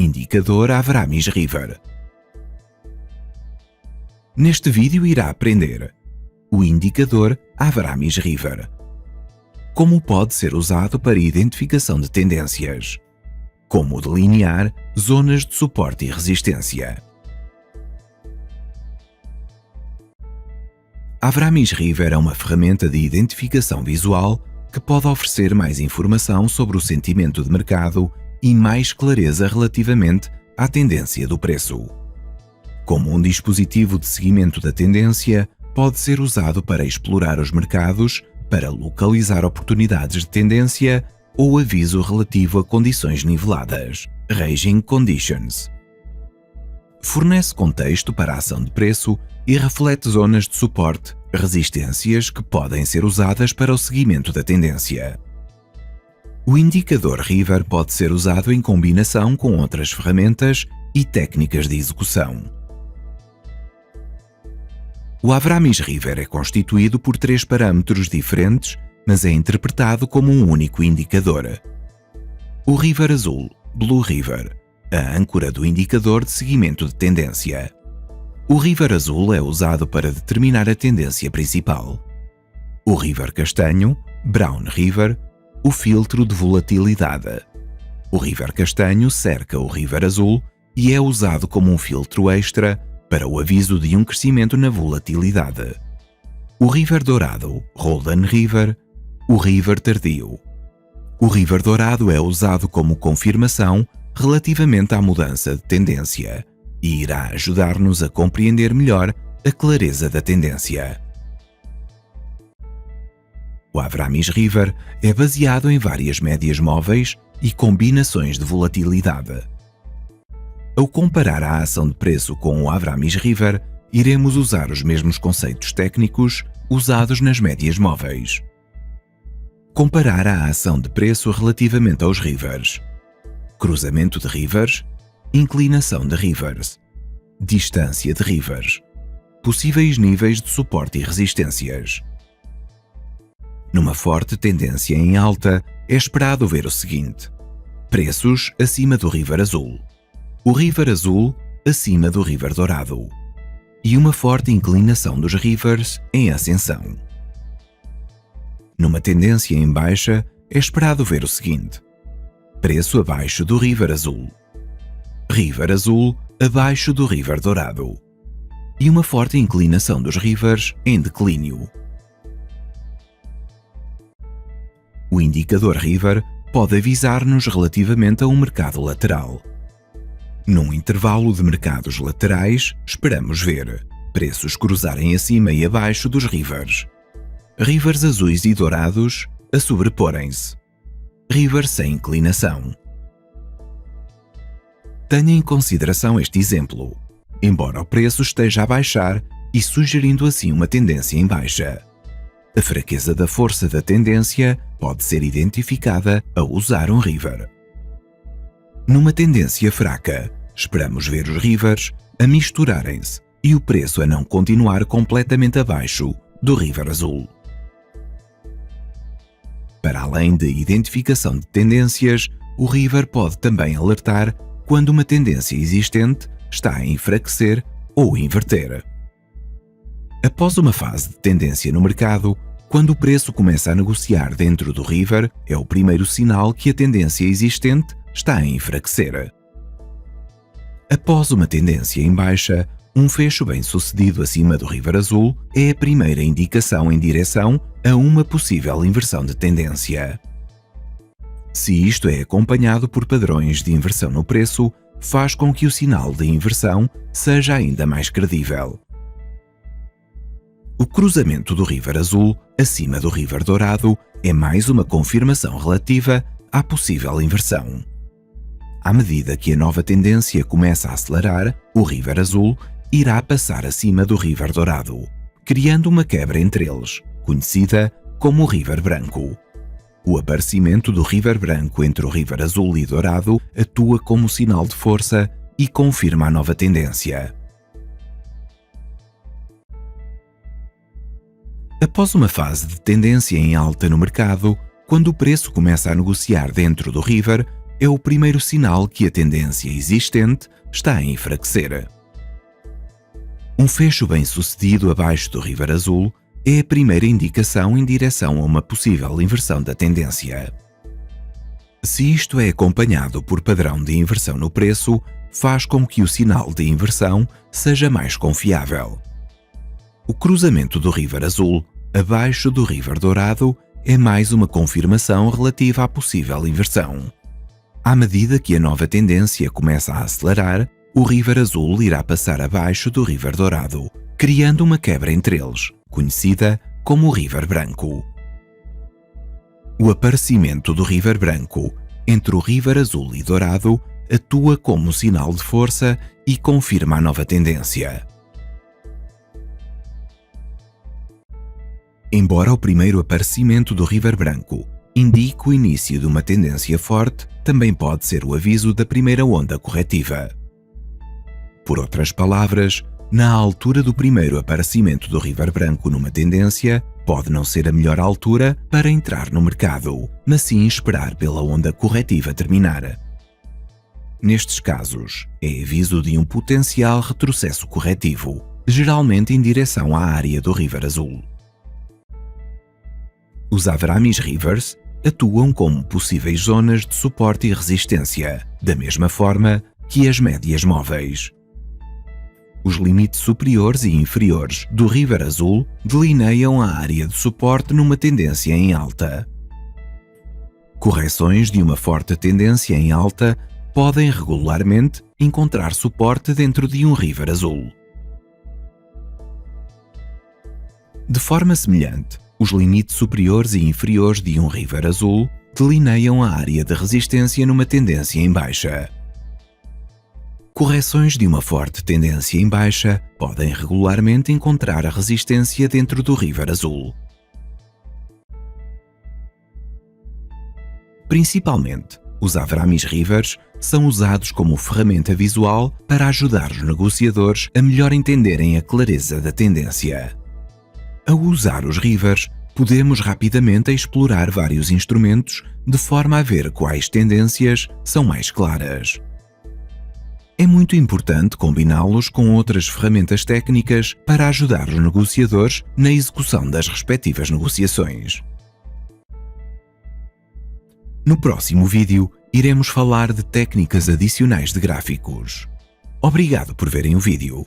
Indicador Avramis River. Neste vídeo irá aprender o indicador Avramis River. Como pode ser usado para identificação de tendências. Como delinear zonas de suporte e resistência. Avramis River é uma ferramenta de identificação visual que pode oferecer mais informação sobre o sentimento de mercado e mais clareza relativamente à tendência do preço. Como um dispositivo de seguimento da tendência, pode ser usado para explorar os mercados, para localizar oportunidades de tendência ou aviso relativo a condições niveladas, Ranging Conditions. Fornece contexto para a ação de preço e reflete zonas de suporte, resistências que podem ser usadas para o seguimento da tendência. O indicador River pode ser usado em combinação com outras ferramentas e técnicas de execução. O Avramis River é constituído por 3 parâmetros diferentes, mas é interpretado como um único indicador. O River azul, Blue River, a âncora do indicador de seguimento de tendência. O River azul é usado para determinar a tendência principal. O River castanho, Brown River, o filtro de volatilidade. O River castanho cerca o River azul e é usado como um filtro extra para o aviso de um crescimento na volatilidade. O River dourado, Golden River, o River tardio. O River dourado é usado como confirmação relativamente à mudança de tendência e irá ajudar-nos a compreender melhor a clareza da tendência. O Avramis River é baseado em várias médias móveis e combinações de volatilidade. Ao comparar a ação de preço com o Avramis River, iremos usar os mesmos conceitos técnicos usados nas médias móveis. Comparar a ação de preço relativamente aos rivers. Cruzamento de rivers, inclinação de rivers, distância de rivers, possíveis níveis de suporte e resistências. Numa forte tendência em alta, é esperado ver o seguinte: preços acima do River azul, o River azul acima do River dourado e uma forte inclinação dos rivers em ascensão. Numa tendência em baixa, é esperado ver o seguinte: preço abaixo do River azul abaixo do River dourado e uma forte inclinação dos rivers em declínio. O indicador River pode avisar-nos relativamente a um mercado lateral. Num intervalo de mercados laterais, esperamos ver preços cruzarem acima e abaixo dos rivers. Rivers azuis e dourados a sobreporem-se. River sem inclinação. Tenha em consideração este exemplo, embora o preço esteja a baixar e sugerindo assim uma tendência em baixa. A fraqueza da força da tendência pode ser identificada ao usar um River. Numa tendência fraca, esperamos ver os rivers a misturarem-se e o preço a não continuar completamente abaixo do River azul. Para além da identificação de tendências, o River pode também alertar quando uma tendência existente está a enfraquecer ou inverter. Após uma fase de tendência no mercado, quando o preço começa a negociar dentro do River, é o primeiro sinal que a tendência existente está a enfraquecer. Após uma tendência em baixa, um fecho bem-sucedido acima do River azul é a primeira indicação em direção a uma possível inversão de tendência. Se isto é acompanhado por padrões de inversão no preço, faz com que o sinal de inversão seja ainda mais credível. O cruzamento do River azul acima do River dourado é mais uma confirmação relativa à possível inversão. À medida que a nova tendência começa a acelerar, o River azul irá passar acima do River dourado, criando uma quebra entre eles, conhecida como o River branco. O aparecimento do River branco entre o River azul e dourado atua como sinal de força e confirma a nova tendência. Após uma fase de tendência em alta no mercado, quando o preço começa a negociar dentro do River, é o primeiro sinal que a tendência existente está a enfraquecer. Um fecho bem-sucedido abaixo do River Azul é a primeira indicação em direção a uma possível inversão da tendência. Se isto é acompanhado por padrão de inversão no preço, faz com que o sinal de inversão seja mais confiável. O cruzamento do River Azul abaixo do River Dourado é mais uma confirmação relativa à possível inversão. À medida que a nova tendência começa a acelerar, o River Azul irá passar abaixo do River Dourado, criando uma quebra entre eles, conhecida como o River Branco. O aparecimento do River Branco entre o River Azul e Dourado atua como sinal de força e confirma a nova tendência. Embora o primeiro aparecimento do River Branco indique o início de uma tendência forte, também pode ser o aviso da primeira onda corretiva. Por outras palavras, na altura do primeiro aparecimento do River Branco numa tendência, pode não ser a melhor altura para entrar no mercado, mas sim esperar pela onda corretiva terminar. Nestes casos, é aviso de um potencial retrocesso corretivo, geralmente em direção à área do River Azul. Os Avramis Rivers atuam como possíveis zonas de suporte e resistência, da mesma forma que as médias móveis. Os limites superiores e inferiores do River Azul delineiam a área de suporte numa tendência em alta. Correções de uma forte tendência em alta podem regularmente encontrar suporte dentro de um River Azul. De forma semelhante, os limites superiores e inferiores de um River Azul delineiam a área de resistência numa tendência em baixa. Correções de uma forte tendência em baixa podem regularmente encontrar a resistência dentro do River Azul. Principalmente, os Avramis Rivers são usados como ferramenta visual para ajudar os negociadores a melhor entenderem a clareza da tendência. Ao usar os Rivers, podemos rapidamente explorar vários instrumentos de forma a ver quais tendências são mais claras. É muito importante combiná-los com outras ferramentas técnicas para ajudar os negociadores na execução das respectivas negociações. No próximo vídeo, iremos falar de técnicas adicionais de gráficos. Obrigado por verem o vídeo.